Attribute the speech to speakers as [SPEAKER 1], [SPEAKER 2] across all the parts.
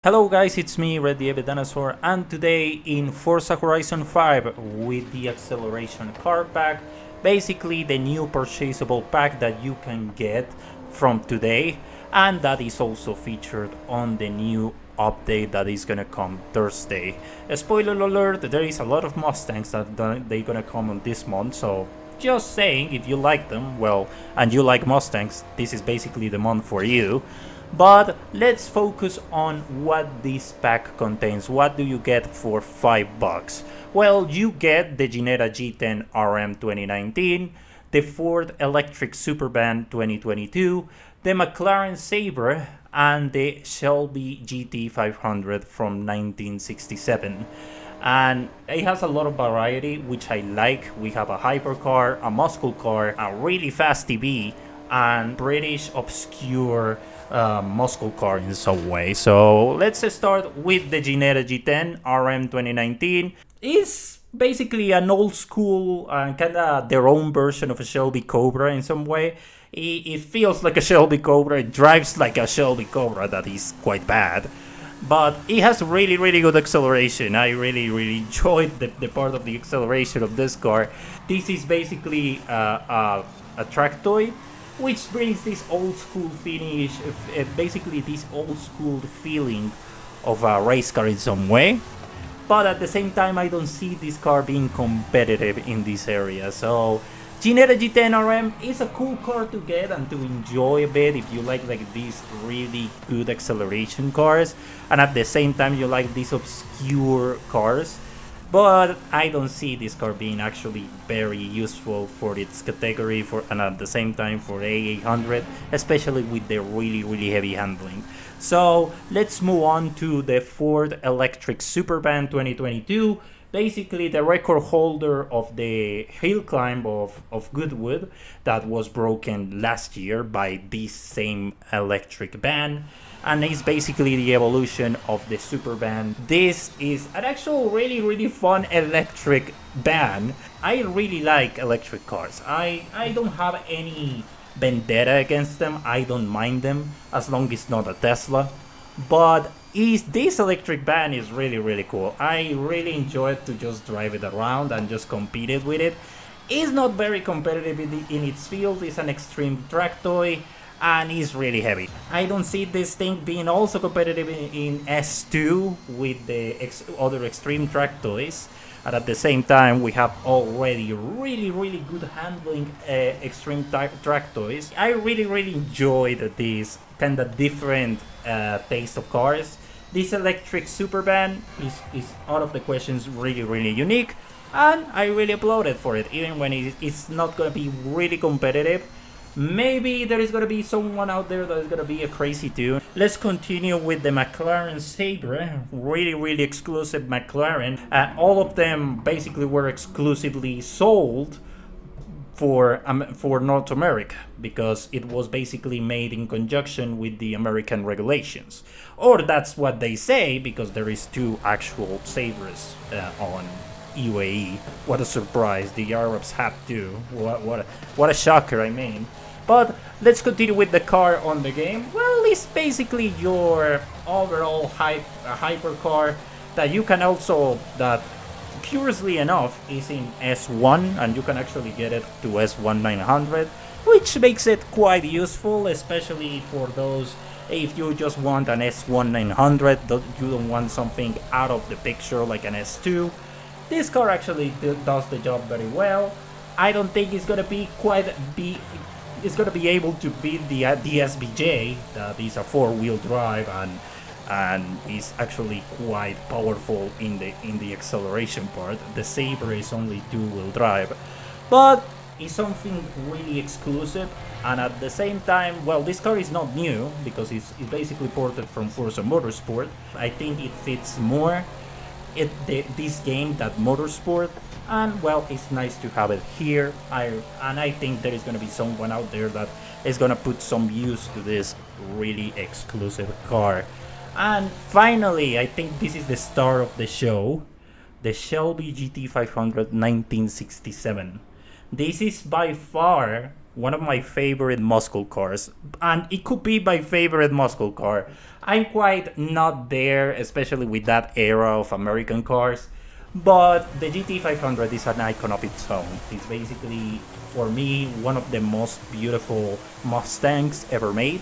[SPEAKER 1] Hello guys, it's me, Red the Dinosaur, and today in Forza Horizon 5 with the acceleration car pack, basically the new purchasable pack that you can get from today, and that is also featured on the new update that is gonna come Thursday. Spoiler alert, there is a lot of Mustangs that they're gonna come on this month, so just saying, if you like them, well, and you like Mustangs, this is basically the month for you. But let's focus on what this pack contains. What do you get for $5? Well, you get the Ginetta G10 RM 2019, the Ford Electric Supervan 2022, the McLaren Sabre, and the Shelby GT 500 from 1967. And it has a lot of variety, which I like. We have a hypercar, a muscle car, a really fast TV, and British obscure muscle car in some way. So let's start with the Ginetta G10 RM 2019. It's basically an old school, kind of their own version of a Shelby Cobra in some way. It feels like a Shelby Cobra, it drives like a Shelby Cobra that is quite bad. But it has really good acceleration. I really enjoyed the part of the acceleration of this car. This is basically a track toy, which brings this old school finish, basically this old school feeling of a race car in some way. But at the same time, I don't see this car being competitive in this area. So Ginetta G10 RM is a cool car to get and to enjoy a bit if you like these really good acceleration cars, and at the same time you like these obscure cars. But I don't see this car being actually very useful for its category, and at the same time for A800, especially with the really heavy handling. So let's move on to the Ford Electric Supervan 2022. Basically the record holder of the hill climb of Goodwood that was broken last year by this same electric van. And it's basically the evolution of the Supervan. This is an actual really fun electric van. I really like electric cars. I don't have any vendetta against them. I don't mind them as long as it's not a Tesla. But this electric van is really cool. I really enjoy it to just drive it around and just compete it with it. It's not very competitive in its field. It's an extreme track toy, and it's really heavy. I don't see this thing being also competitive in S2 with the other extreme track toys. And at the same time, we have already really good handling extreme track toys. I really enjoyed this kind of different taste of cars. This electric Supervan is out of the questions really unique, and I really applaud it for it, even when it's not gonna be really competitive. Maybe there is going to be someone out there that is going to be a crazy tune. Let's continue with the McLaren Sabre, really exclusive McLaren. All of them basically were exclusively sold for North America, because it was basically made in conjunction with the American regulations. Or that's what they say, because there is two actual Sabres on UAE. What a surprise, the Arabs have two. What a shocker, I mean. But let's continue with the car on the game. Well, it's basically your overall hypercar that you can also, that curiously enough is in S1, and you can actually get it to S1 900, which makes it quite useful, especially for those, if you just want an S1 900, you don't want something out of the picture like an S2. This car actually does the job very well. I don't think it's gonna be able to beat the SBJ. That is a four-wheel drive and is actually quite powerful in the acceleration part. The Sabre is only two-wheel drive, but it's something really exclusive. And at the same time, well, this car is not new because it's basically ported from Forza Motorsport. I think it fits more this game that Motorsport, and well, it's nice to have it here. I think there is going to be someone out there that is going to put some use to this really exclusive car. And finally, I think this is the star of the show, the Shelby GT 500 1967. This is by far one of my favorite muscle cars, and it could be my favorite muscle car. I'm quite not there, especially with that era of American cars, but the GT500 is an icon of its own. It's basically, for me, one of the most beautiful Mustangs ever made,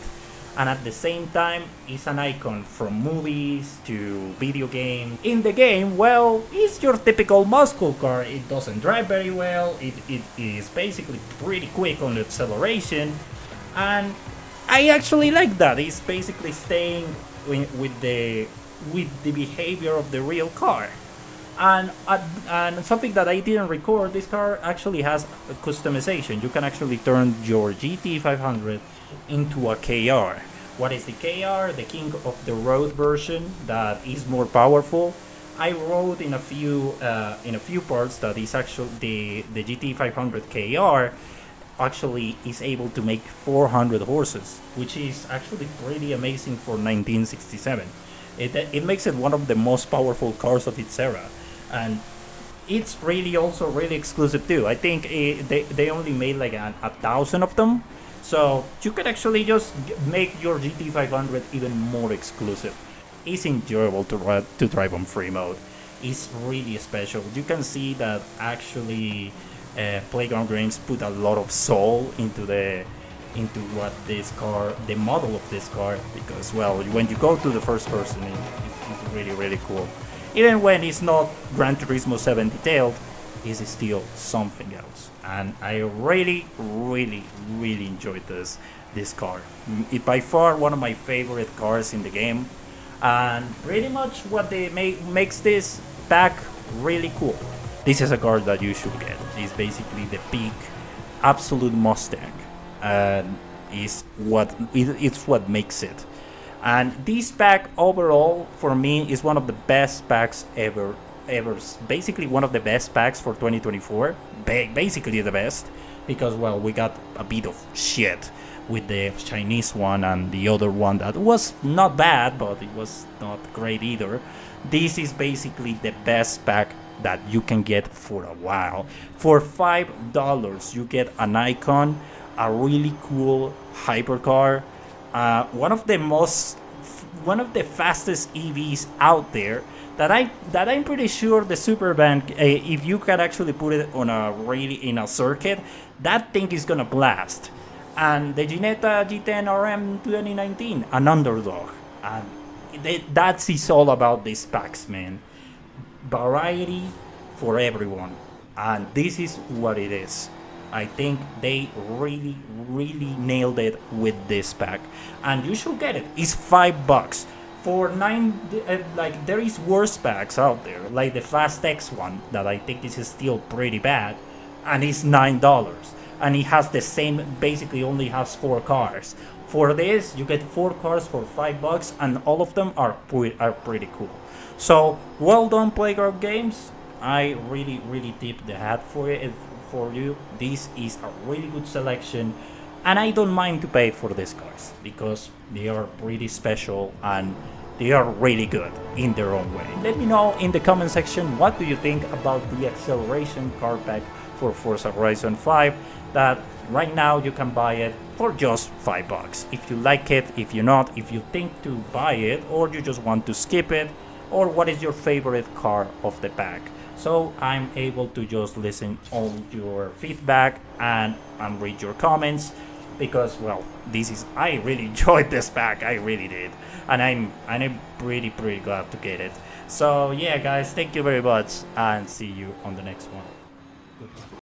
[SPEAKER 1] and at the same time is an icon from movies to video games. In the game, well, it's your typical muscle car. It doesn't drive very well, it is basically pretty quick on the acceleration, and I actually like that. It's basically staying with the behavior of the real car. And something that I didn't record, this car actually has a customization. You can actually turn your GT500 into a KR. What is the KR? The King of the Road version that is more powerful. I wrote in a few parts that is actually the GT500 KR actually is able to make 400 horses, which is actually pretty amazing for 1967. It makes it one of the most powerful cars of its era, and it's really also really exclusive too. I think they only made like 1,000 of them, so you can actually just make your GT500 even more exclusive. It's enjoyable to drive on free mode. It's really special. You can see that actually Playground Games put a lot of soul into what this car, the model of this car, because well, when you go to the first person, it's really really cool. Even when it's not Gran Turismo 7 detailed, it's still something else. And I really enjoyed this car. It's by far one of my favorite cars in the game, and pretty much what they makes this pack really cool. This is a car that you should get. It's basically the peak absolute Mustang, and it's what makes it. And this pack overall for me is one of the best packs ever. Basically one of the best packs for 2024. Basically the best, because well, we got a bit of shit with the Chinese one and the other one that was not bad, but it was not great either. This is basically the best pack that you can get for a while. For $5 you get an icon, a really cool hypercar, one of the fastest EVs out there, that I'm pretty sure the Supervan, if you can actually put it on in a circuit, that thing is gonna blast. And the Ginetta G10 RM 2019, an underdog, and that's is all about these packs, man. Variety for everyone, and this is what it is. I think they really nailed it with this pack, and you should get it. It's $5 for 9. Like, there is worse packs out there, like the Fast X one that I think this is still pretty bad, and it's $9, and it has the same, basically only has 4 cars. For this you get 4 cars for $5, and all of them are pretty cool. So well done, Playground Games. I really tip the hat for it. For you, this is a really good selection, and I don't mind to pay for these cars because they are pretty special and they are really good in their own way. Let me know in the comment section, what do you think about the acceleration car pack for Forza Horizon 5, that right now you can buy it for just $5. If you like it, if you not, if you think to buy it, or you just want to skip it, or what is your favorite car of the pack. So I'm able to just listen all your feedback and read your comments, because well, I really enjoyed this pack, I really did, and I'm pretty glad to get it. So yeah guys, thank you very much, and see you on the next one. Goodbye.